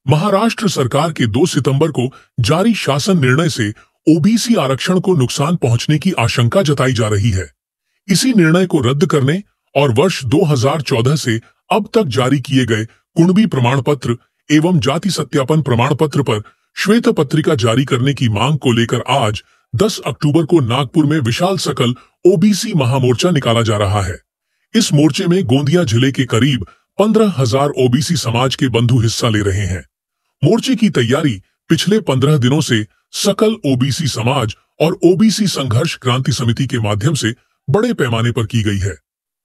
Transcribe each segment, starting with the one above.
महाराष्ट्र सरकार के 2 सितंबर को जारी शासन निर्णय से ओबीसी आरक्षण को नुकसान पहुंचने की आशंका जताई जा रही है। इसी निर्णय को रद्द करने और वर्ष 2014 से अब तक जारी किए गए कुणबी प्रमाण पत्र एवं जाति सत्यापन प्रमाण पत्र पर श्वेत पत्रिका जारी करने की मांग को लेकर आज 10 अक्टूबर को नागपुर में विशाल सकल ओबीसी महामोर्चा निकाला जा रहा है। इस मोर्चे में गोंदिया जिले के करीब 15,000 ओबीसी समाज के बंधु हिस्सा ले रहे हैं। मोर्चे की तैयारी पिछले 15 दिनों से सकल ओबीसी समाज और ओबीसी संघर्ष क्रांति समिति के माध्यम से बड़े पैमाने पर की गई है।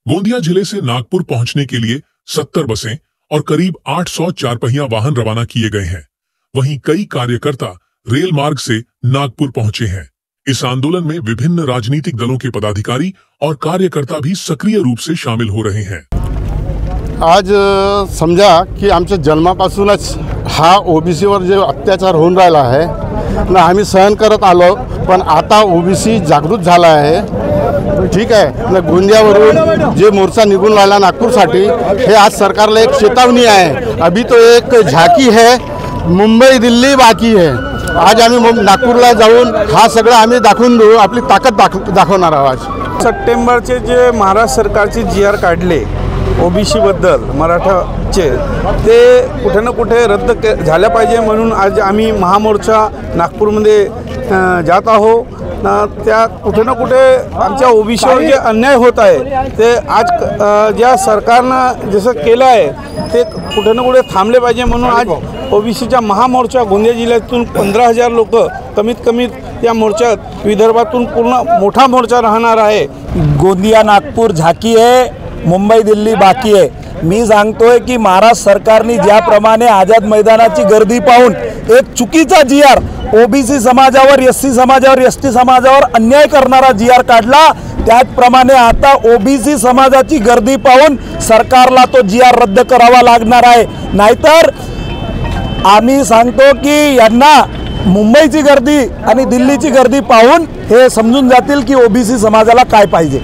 गोंदिया जिले से नागपुर पहुंचने के लिए 70 बसें और करीब 800 चारपहिया वाहन रवाना किए गए हैं। वहीं कई कार्यकर्ता रेल मार्ग से नागपुर पहुंचे हैं। इस आंदोलन में विभिन्न राजनीतिक दलों के पदाधिकारी और कार्यकर्ता भी सक्रिय रूप से शामिल हो रहे हैं। आज समजा की आमच्या जन्मापासूनच हा ओबीसीवर जो अत्याचार होऊन राहिला आहे ना आम्ही सहन करत आलो, पण आता ओबीसी जागृत झाला आहे। ठीक आहे ना, गोंदियावरून जे मोर्चा निघून राहिला नागपूरसाठी हे आज सरकारला एक चेतावनी आहे। अभी तो एक झाकी है, मुंबई दिल्ली बाकी है। आज आम्ही नागपूरला जाऊन हा सगळं आम्ही दाखवून देऊ, आपली ताकद दाखवणार आहोत। सप्टेंबरचे जे महाराष्ट्र सरकारचे जीआर काढले ओबीसी बद्दल मराठाचे, ते कुठे ना कुठे रद्द झाले पाहिजे म्हणून आज आम्ही महामोर्चा नागपूरमध्ये जात आहोत। त्या कुठे ना कुठे आमच्या ओबीसीवर जे अन्याय होत आहे ते आज ज्या सरकारनं जसं केलं आहे ते कुठे ना कुठे थांबले पाहिजे म्हणून आज ओबीसीचा महामोर्चा गोंदिया जिल्ह्यातून 15,000 लोक कमीत कमी या मोर्चात विदर्भातून पूर्ण मोठा मोर्चा राहणार आहे। गोंदिया नागपूर झाकी आहे, मुंबई दिल्ली बाकी आहे। मी सांगतोय की महाराष्ट्र सरकारने ज्याप्रमाणे आझाद मैदानाची गर्दी पाहून एक चुकीचा जीआर ओबीसी समाजावर, एससी समाजावर, एसटी समाजावर अन्याय करणारा जीआर काढला, त्याचप्रमाणे आता ओबीसी समाजाची गर्दी पाहून सरकारला तो जीआर रद्द करावा लागणार आहे। नाहीतर आम्ही सांगतो की यांना मुंबईची गर्दी आणि दिल्लीची गर्दी पाहून हे समजून जातील की ओबीसी समाजाला काय पाहिजे।